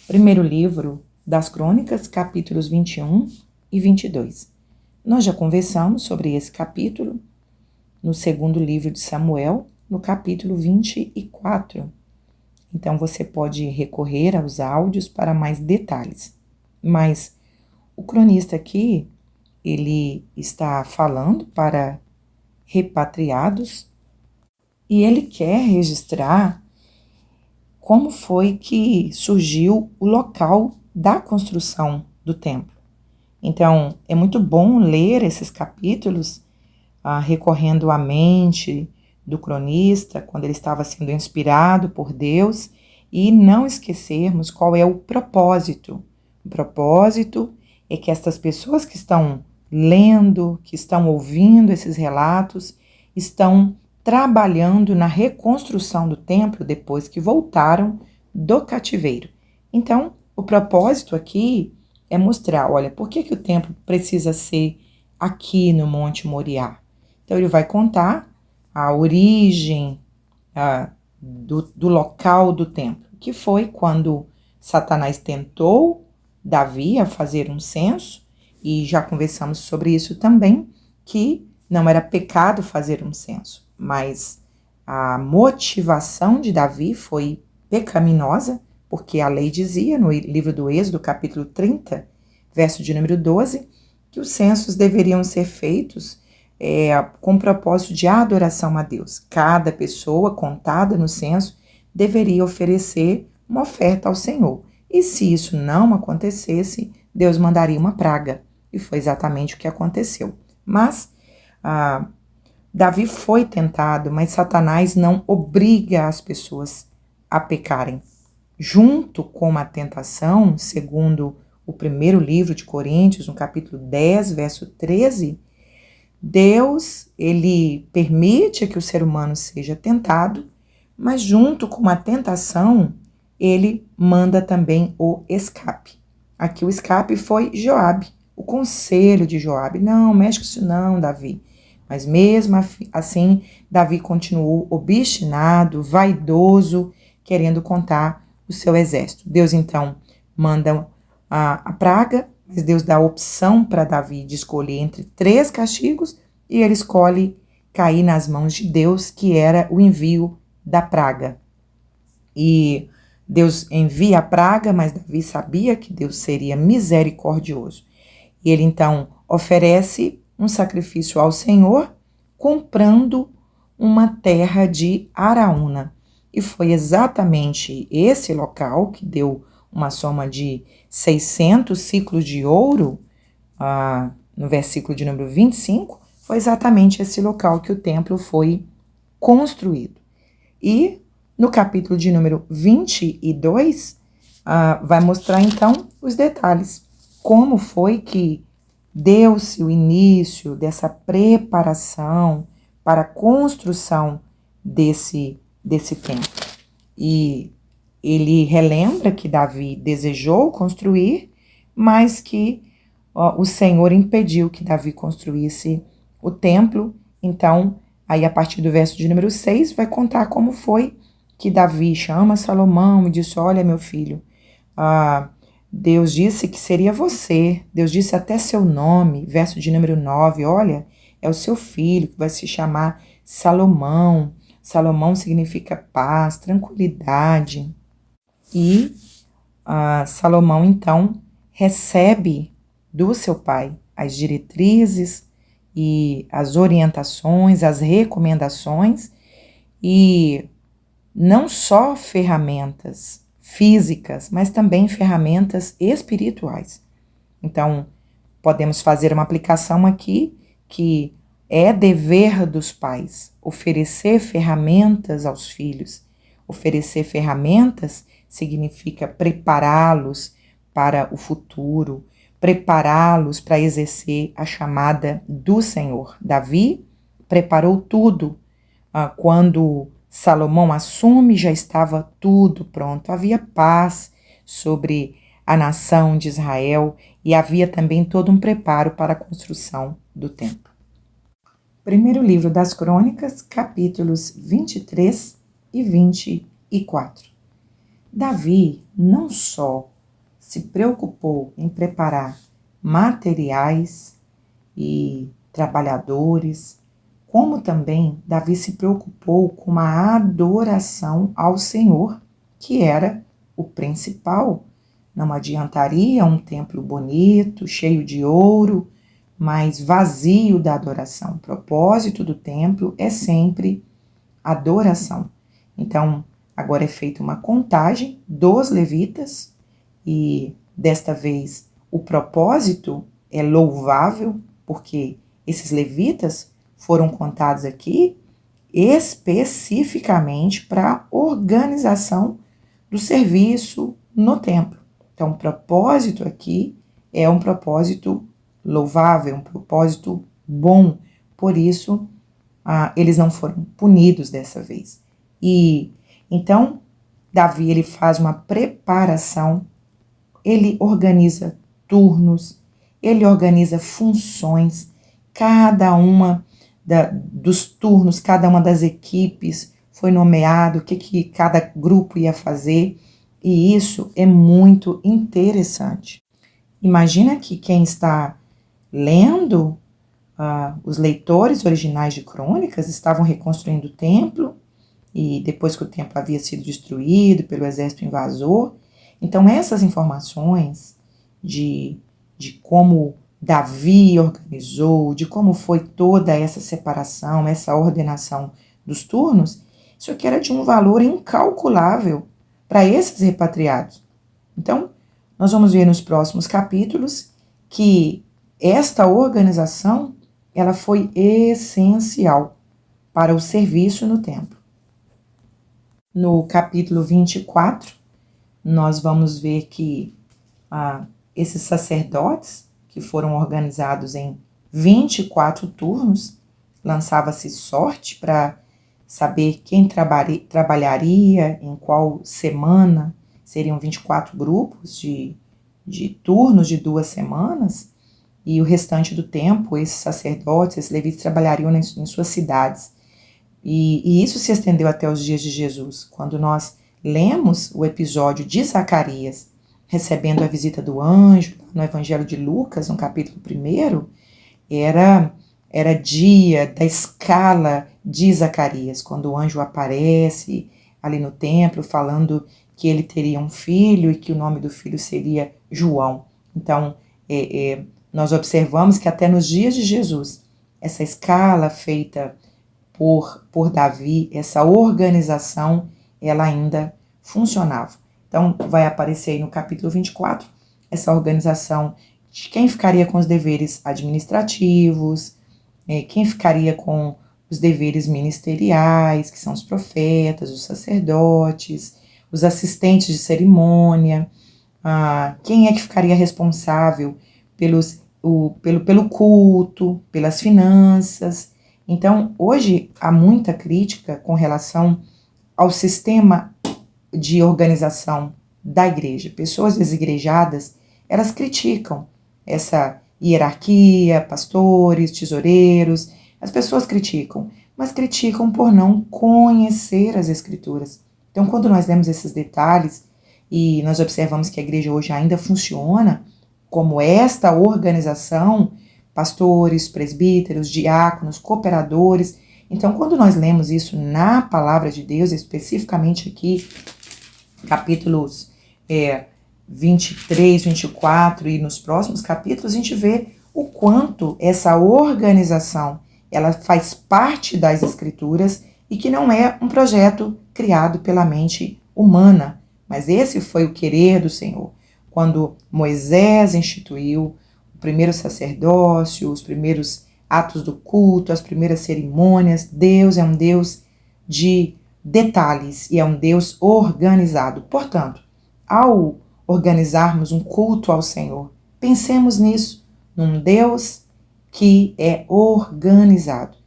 Primeiro livro das Crônicas, capítulos 21 e 22. Nós já conversamos sobre esse capítulo no segundo livro de Samuel, no capítulo 24. Então você pode recorrer aos áudios para mais detalhes. Mas o cronista aqui, ele está falando para repatriados e ele quer registrar como foi que surgiu o local da construção do templo. Então, é muito bom ler esses capítulos recorrendo à mente do cronista, quando ele estava sendo inspirado por Deus, e não esquecermos qual é o propósito. O propósito é que estas pessoas que estão lendo, que estão ouvindo esses relatos, estão trabalhando na reconstrução do templo depois que voltaram do cativeiro. Então, o propósito aqui é mostrar, olha, por que o templo precisa ser aqui no Monte Moriá? Então, ele vai contar a origem do local do templo, que foi quando Satanás tentou Davi a fazer um censo, e já conversamos sobre isso também, que não era pecado fazer um censo, mas a motivação de Davi foi pecaminosa, porque a lei dizia no livro do Êxodo, capítulo 30, verso de número 12, que os censos deveriam ser feitos com o propósito de adoração a Deus. Cada pessoa contada no censo deveria oferecer uma oferta ao Senhor. E se isso não acontecesse, Deus mandaria uma praga. E foi exatamente o que aconteceu. Mas Davi foi tentado, mas Satanás não obriga as pessoas a pecarem. Junto com a tentação, segundo o primeiro livro de Coríntios, no capítulo 10, verso 13, Deus, ele permite que o ser humano seja tentado, mas junto com a tentação, ele manda também o escape. Aqui o escape foi Joabe, o conselho de Joabe. Não, mexe com isso não, Davi. Mas mesmo assim, Davi continuou obstinado, vaidoso, querendo contar o seu exército. Deus então manda a praga, mas Deus dá a opção para Davi de escolher entre 3 castigos, e ele escolhe cair nas mãos de Deus, que era o envio da praga. E Deus envia a praga, mas Davi sabia que Deus seria misericordioso. E ele então oferece um sacrifício ao Senhor, comprando uma terra de Araúna. E foi exatamente esse local que deu uma soma de 600 ciclos de ouro, no versículo de número 25, foi exatamente esse local que o templo foi construído. E no capítulo de número 22, vai mostrar então os detalhes. Como foi que deu-se o início dessa preparação para a construção desse templo. E ele relembra que Davi desejou construir, mas que o Senhor impediu que Davi construísse o templo. Então, aí a partir do verso de número 6, vai contar como foi que Davi chama Salomão e disse, olha, meu filho, Deus disse que seria você, Deus disse até seu nome, verso de número 9, olha, é o seu filho que vai se chamar Salomão. Salomão significa paz, tranquilidade. E Salomão, então, recebe do seu pai as diretrizes e as orientações, as recomendações, e não só ferramentas físicas, mas também ferramentas espirituais. Então, podemos fazer uma aplicação aqui que é dever dos pais oferecer ferramentas aos filhos. Oferecer ferramentas significa prepará-los para o futuro, prepará-los para exercer a chamada do Senhor. Davi preparou tudo. Quando Salomão assume, já estava tudo pronto. Havia paz sobre a nação de Israel e havia também todo um preparo para a construção do templo. Primeiro livro das Crônicas, capítulos 23 e 24. Davi não só se preocupou em preparar materiais e trabalhadores, como também Davi se preocupou com uma adoração ao Senhor, que era o principal. Não adiantaria um templo bonito, cheio de ouro, mas vazio da adoração. O propósito do templo é sempre adoração. Então, agora é feita uma contagem dos levitas e desta vez o propósito é louvável, porque esses levitas foram contados aqui especificamente para a organização do serviço no templo. Então, o propósito aqui é um propósito louvável, um propósito bom. Por isso, eles não foram punidos dessa vez. E então, Davi ele faz uma preparação, ele organiza turnos, ele organiza funções, cada uma dos turnos, cada uma das equipes foi nomeado, o que cada grupo ia fazer, e isso é muito interessante. Imagina que quem está lendo, os leitores originais de Crônicas estavam reconstruindo o templo, e depois que o templo havia sido destruído pelo exército invasor. Então essas informações de como Davi organizou, de como foi toda essa separação, essa ordenação dos turnos, isso aqui era de um valor incalculável para esses repatriados. Então, nós vamos ver nos próximos capítulos que esta organização ela foi essencial para o serviço no templo. No capítulo 24, nós vamos ver que esses sacerdotes, que foram organizados em 24 turnos, lançava-se sorte para saber quem trabalharia, em qual semana. Seriam 24 grupos de turnos de 2 semanas, e o restante do tempo, esses sacerdotes, esses levitas trabalhariam em suas cidades. E isso se estendeu até os dias de Jesus. Quando nós lemos o episódio de Zacarias, recebendo a visita do anjo, no Evangelho de Lucas, no capítulo 1, era dia da escala de Zacarias, quando o anjo aparece ali no templo, falando que ele teria um filho e que o nome do filho seria João. Então, nós observamos que até nos dias de Jesus, essa escala feita por Davi, essa organização, ela ainda funcionava. Então, vai aparecer aí no capítulo 24, essa organização de quem ficaria com os deveres administrativos, quem ficaria com os deveres ministeriais, que são os profetas, os sacerdotes, os assistentes de cerimônia, quem é que ficaria responsável pelo culto, pelas finanças. Então, hoje há muita crítica com relação ao sistema de organização da igreja. Pessoas desigrejadas, elas criticam essa hierarquia, pastores, tesoureiros, as pessoas criticam, mas criticam por não conhecer as escrituras. Então, quando nós lemos esses detalhes e nós observamos que a igreja hoje ainda funciona como esta organização, pastores, presbíteros, diáconos, cooperadores. Então, quando nós lemos isso na palavra de Deus, especificamente aqui, capítulos 23, 24 e nos próximos capítulos, a gente vê o quanto essa organização ela faz parte das escrituras e que não é um projeto criado pela mente humana, mas esse foi o querer do Senhor. Quando Moisés instituiu o primeiro sacerdócio, os primeiros atos do culto, as primeiras cerimônias, Deus é um Deus de detalhes e é um Deus organizado. Portanto, ao organizarmos um culto ao Senhor, pensemos nisso, num Deus que é organizado.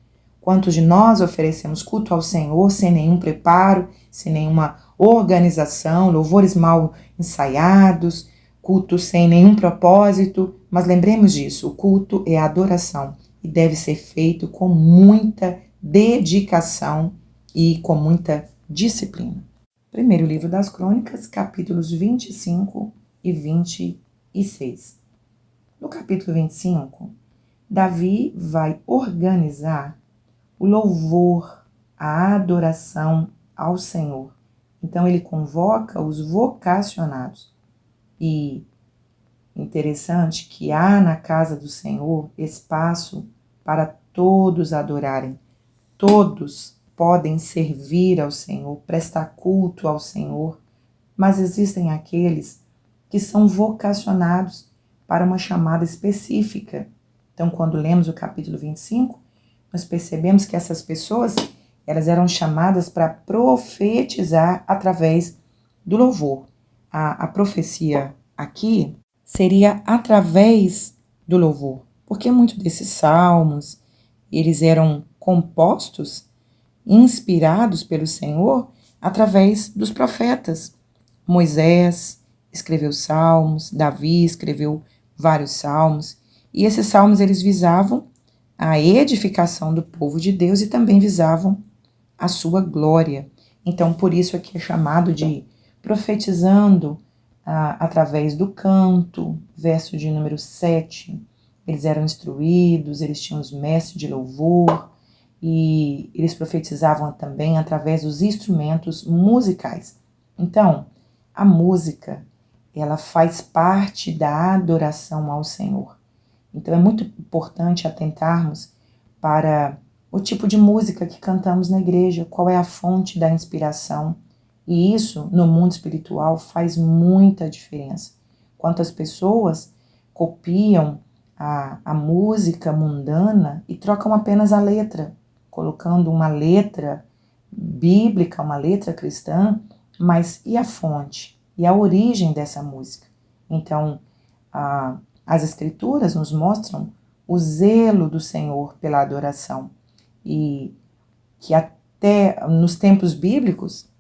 Quantos de nós oferecemos culto ao Senhor sem nenhum preparo, sem nenhuma organização, louvores mal ensaiados, culto sem nenhum propósito, mas lembremos disso, o culto é adoração e deve ser feito com muita dedicação e com muita disciplina. Primeiro livro das Crônicas, capítulos 25 e 26. No capítulo 25, Davi vai organizar o louvor, a adoração ao Senhor. Então ele convoca os vocacionados. E interessante que há na casa do Senhor espaço para todos adorarem. Todos podem servir ao Senhor, prestar culto ao Senhor, mas existem aqueles que são vocacionados para uma chamada específica. Então, quando lemos o capítulo 25, nós percebemos que essas pessoas, elas eram chamadas para profetizar através do louvor. A profecia aqui seria através do louvor, porque muitos desses salmos, eles eram compostos, inspirados pelo Senhor através dos profetas. Moisés escreveu salmos, Davi escreveu vários salmos, e esses salmos eles visavam a edificação do povo de Deus e também visavam a sua glória. Então, por isso aqui é chamado de profetizando através do canto, verso de número 7. Eles eram instruídos, eles tinham os mestres de louvor e eles profetizavam também através dos instrumentos musicais. Então, a música, ela faz parte da adoração ao Senhor. Então, é muito importante atentarmos para o tipo de música que cantamos na igreja, qual é a fonte da inspiração. E isso, no mundo espiritual, faz muita diferença. Quantas pessoas copiam a música mundana e trocam apenas a letra, colocando uma letra bíblica, uma letra cristã, mas e a fonte? E a origem dessa música? Então, as Escrituras nos mostram o zelo do Senhor pela adoração. E que até nos tempos bíblicos,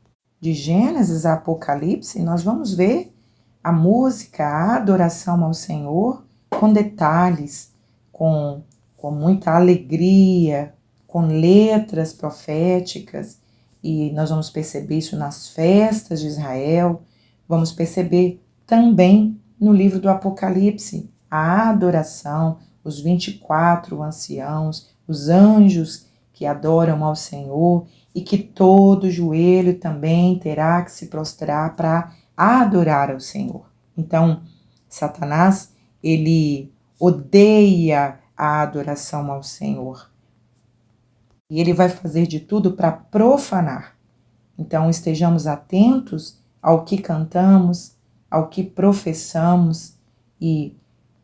de Gênesis a Apocalipse, nós vamos ver a música, a adoração ao Senhor com detalhes, com muita alegria, com letras proféticas, e nós vamos perceber isso nas festas de Israel, vamos perceber também no livro do Apocalipse, a adoração, os 24 anciãos, os anjos que adoram ao Senhor e que todo joelho também terá que se prostrar para adorar ao Senhor. Então, Satanás, ele odeia a adoração ao Senhor. E ele vai fazer de tudo para profanar. Então, estejamos atentos ao que cantamos, ao que professamos, e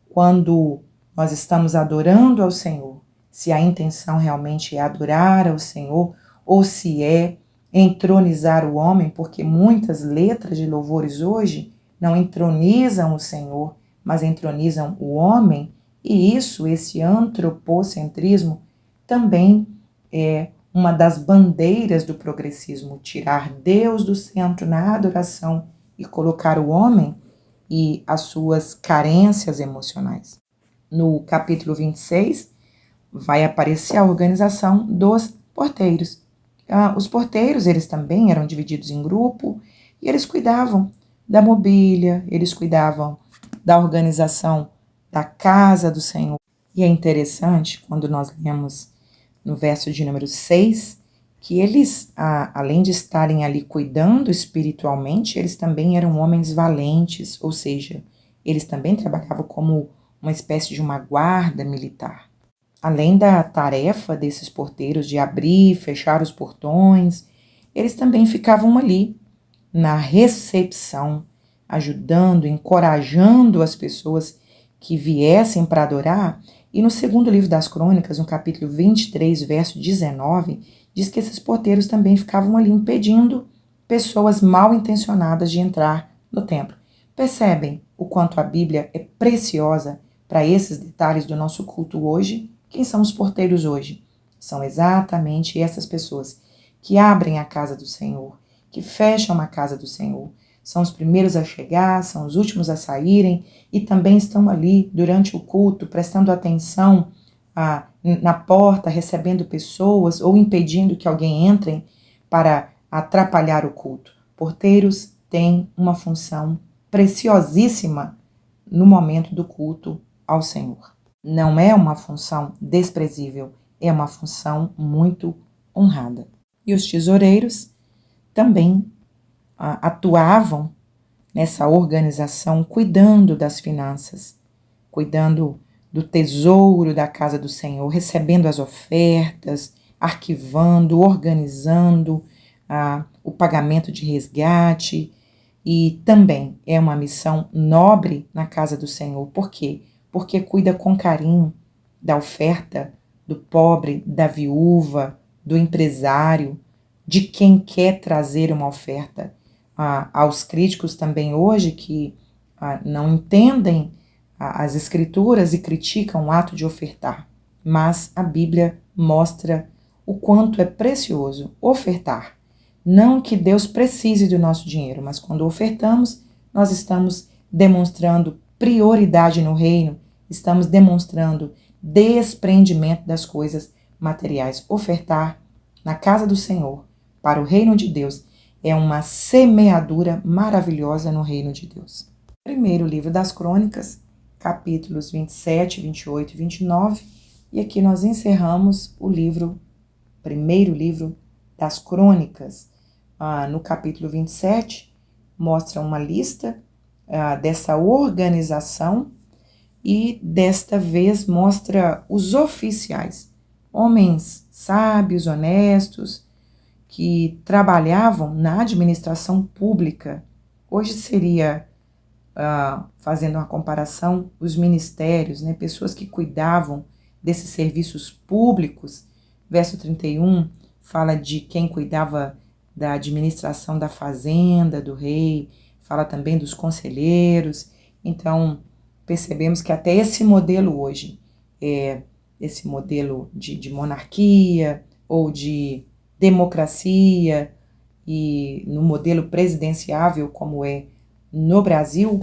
quando nós estamos adorando ao Senhor, se a intenção realmente é adorar ao Senhor ou se é entronizar o homem, porque muitas letras de louvores hoje não entronizam o Senhor, mas entronizam o homem, e esse antropocentrismo, também é uma das bandeiras do progressismo, tirar Deus do centro na adoração e colocar o homem e as suas carências emocionais. No capítulo 26, vai aparecer a organização dos porteiros. Os porteiros, eles também eram divididos em grupo e eles cuidavam da mobília, eles cuidavam da organização da casa do Senhor. E é interessante quando nós lemos no verso de número 6, que eles, além de estarem ali cuidando espiritualmente, eles também eram homens valentes, ou seja, eles também trabalhavam como uma espécie de uma guarda militar. Além da tarefa desses porteiros de abrir e fechar os portões, eles também ficavam ali na recepção, ajudando, encorajando as pessoas que viessem para adorar. E no segundo livro das Crônicas, no capítulo 23, verso 19, diz que esses porteiros também ficavam ali impedindo pessoas mal intencionadas de entrar no templo. Percebem o quanto a Bíblia é preciosa para esses detalhes do nosso culto hoje? Quem são os porteiros hoje? São exatamente essas pessoas que abrem a casa do Senhor, que fecham a casa do Senhor. São os primeiros a chegar, são os últimos a saírem e também estão ali durante o culto, prestando atenção na porta, recebendo pessoas ou impedindo que alguém entre para atrapalhar o culto. Porteiros têm uma função preciosíssima no momento do culto ao Senhor. Não é uma função desprezível, é uma função muito honrada. E os tesoureiros também atuavam nessa organização, cuidando das finanças, cuidando do tesouro da casa do Senhor, recebendo as ofertas, arquivando, organizando o pagamento de resgate. E também é uma missão nobre na casa do Senhor. Por quê? Porque cuida com carinho da oferta do pobre, da viúva, do empresário, de quem quer trazer uma oferta. Aos críticos também hoje que não entendem as escrituras e criticam o ato de ofertar. Mas a Bíblia mostra o quanto é precioso ofertar. Não que Deus precise do nosso dinheiro, mas quando ofertamos, nós estamos demonstrando prioridade no reino, estamos demonstrando desprendimento das coisas materiais. Ofertar na casa do Senhor, para o reino de Deus, é uma semeadura maravilhosa no reino de Deus. Primeiro livro das Crônicas, capítulos 27, 28 e 29, e aqui nós encerramos o primeiro livro das Crônicas. No capítulo 27, mostra uma lista dessa organização e desta vez mostra os oficiais, homens sábios, honestos, que trabalhavam na administração pública. Hoje seria, fazendo uma comparação, os ministérios, né? Pessoas que cuidavam desses serviços públicos. Verso 31 fala de quem cuidava da administração da fazenda do rei, fala também dos conselheiros. Então, percebemos que até esse modelo hoje, esse modelo de monarquia ou de democracia e no modelo presidenciável como é no Brasil,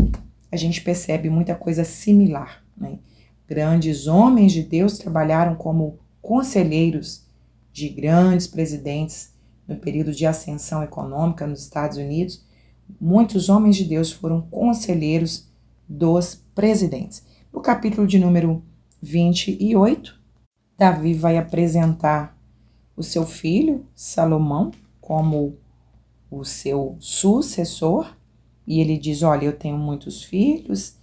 a gente percebe muita coisa similar, né? Grandes homens de Deus trabalharam como conselheiros de grandes presidentes no período de ascensão econômica nos Estados Unidos. Muitos homens de Deus foram conselheiros dos presidentes. No capítulo de número 28, Davi vai apresentar o seu filho, Salomão, como o seu sucessor. E ele diz, olha, eu tenho muitos filhos,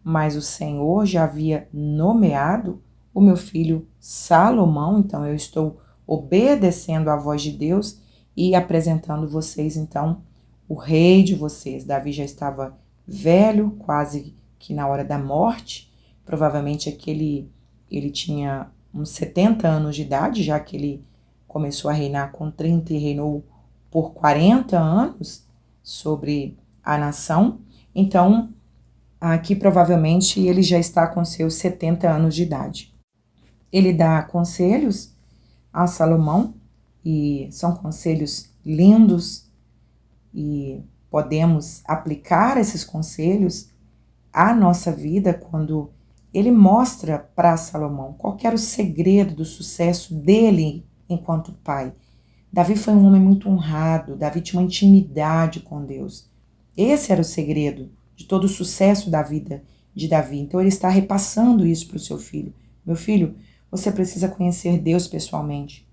mas o Senhor já havia nomeado o meu filho Salomão, então eu estou obedecendo à voz de Deus e apresentando vocês, então, o rei de vocês. Davi já estava velho, quase que na hora da morte, provavelmente ele tinha uns 70 anos de idade, já que ele começou a reinar com 30 e reinou por 40 anos sobre a nação. Então, aqui provavelmente ele já está com seus 70 anos de idade. Ele dá conselhos a Salomão, e são conselhos lindos, e podemos aplicar esses conselhos à nossa vida quando ele mostra para Salomão qual era o segredo do sucesso dele enquanto pai. Davi foi um homem muito honrado, Davi tinha uma intimidade com Deus. Esse era o segredo de todo o sucesso da vida de Davi. Então ele está repassando isso para o seu filho. Meu filho, você precisa conhecer Deus pessoalmente.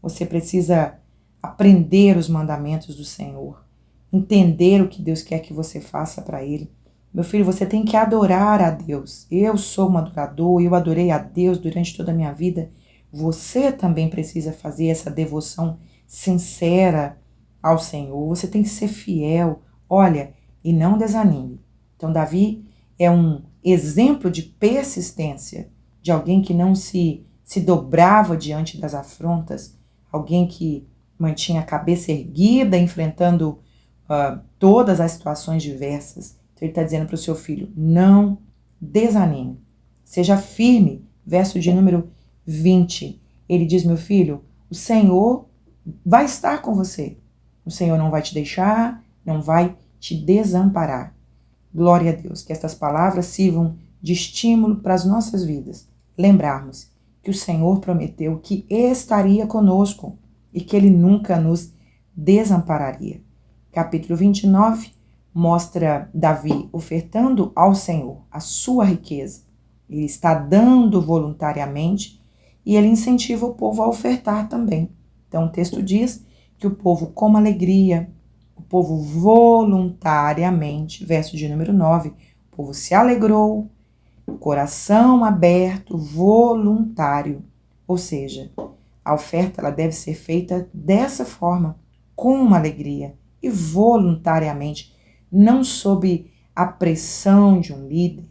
Você precisa aprender os mandamentos do Senhor. Entender o que Deus quer que você faça para Ele. Meu filho, você tem que adorar a Deus. Eu sou um adorador, eu adorei a Deus durante toda a minha vida. Você também precisa fazer essa devoção sincera ao Senhor. Você tem que ser fiel. Olha, e não desanime. Então, Davi é um exemplo de persistência, de alguém que não se dobrava diante das afrontas, alguém que mantinha a cabeça erguida, enfrentando todas as situações diversas. Então, ele está dizendo para o seu filho, não desanime, seja firme. Verso de número 20, ele diz, meu filho, o Senhor vai estar com você. O Senhor não vai te deixar, não vai te desamparar. Glória a Deus, que estas palavras sirvam de estímulo para as nossas vidas. Lembrarmos que o Senhor prometeu que estaria conosco e que Ele nunca nos desampararia. Capítulo 29 mostra Davi ofertando ao Senhor a sua riqueza. Ele está dando voluntariamente e ele incentiva o povo a ofertar também. Então o texto diz que o povo com alegria, o povo voluntariamente, verso de número 9, o povo se alegrou, coração aberto, voluntário. Ou seja, a oferta ela deve ser feita dessa forma, com uma alegria e voluntariamente, não sob a pressão de um líder.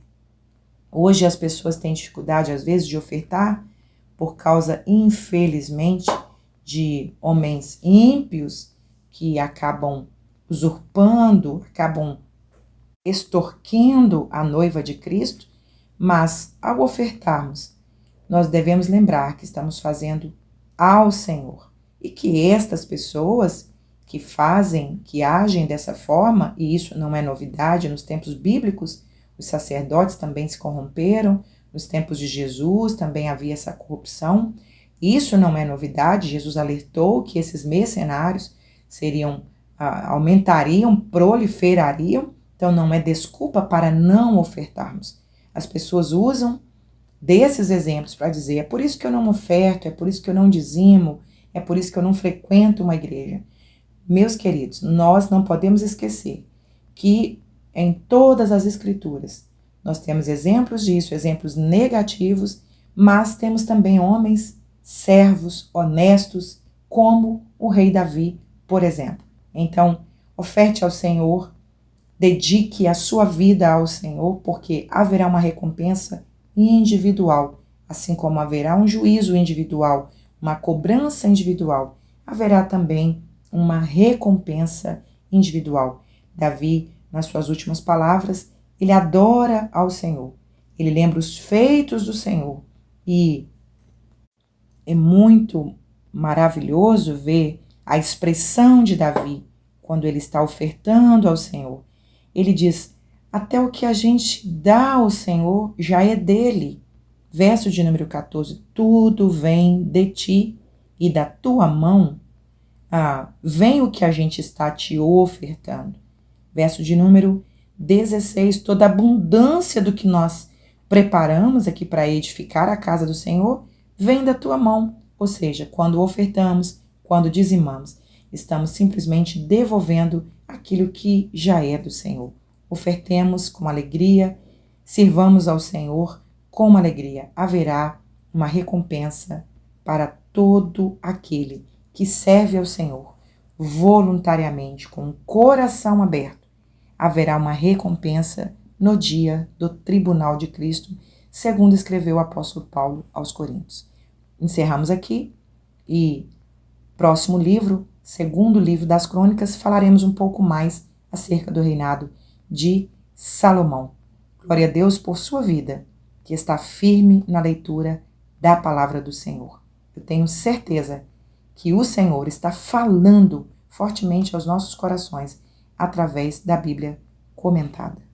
Hoje as pessoas têm dificuldade, às vezes, de ofertar por causa, infelizmente, de homens ímpios que acabam usurpando, acabam extorquindo a noiva de Cristo, mas ao ofertarmos, nós devemos lembrar que estamos fazendo ao Senhor e que estas pessoas que fazem, que agem dessa forma, e isso não é novidade nos tempos bíblicos, os sacerdotes também se corromperam, nos tempos de Jesus também havia essa corrupção. Isso não é novidade, Jesus alertou que esses mercenários aumentariam, proliferariam, então não é desculpa para não ofertarmos. As pessoas usam desses exemplos para dizer, é por isso que eu não oferto, é por isso que eu não dizimo, é por isso que eu não frequento uma igreja. Meus queridos, nós não podemos esquecer que em todas as escrituras nós temos exemplos disso, exemplos negativos, mas temos também homens, servos, honestos, como o rei Davi, por exemplo. Então, oferte ao Senhor, dedique a sua vida ao Senhor, porque haverá uma recompensa individual, assim como haverá um juízo individual, uma cobrança individual, haverá também uma recompensa individual. Davi, nas suas últimas palavras, ele adora ao Senhor, ele lembra os feitos do Senhor e é muito maravilhoso ver a expressão de Davi quando ele está ofertando ao Senhor. Ele diz, até o que a gente dá ao Senhor já é dele. Verso de número 14, tudo vem de ti e da tua mão vem o que a gente está te ofertando. Verso de número 16, toda a abundância do que nós preparamos aqui para edificar a casa do Senhor vem da tua mão. Ou seja, quando ofertamos, quando dizimamos, estamos simplesmente devolvendo aquilo que já é do Senhor. Ofertemos com alegria, sirvamos ao Senhor com alegria. Haverá uma recompensa para todo aquele que serve ao Senhor voluntariamente, com o coração aberto. Haverá uma recompensa no dia do tribunal de Cristo, segundo escreveu o apóstolo Paulo aos Coríntios. Encerramos aqui e próximo livro, segundo livro das Crônicas, falaremos um pouco mais acerca do reinado de Salomão. Glória a Deus por sua vida, que está firme na leitura da palavra do Senhor. Eu tenho certeza que o Senhor está falando fortemente aos nossos corações através da Bíblia comentada.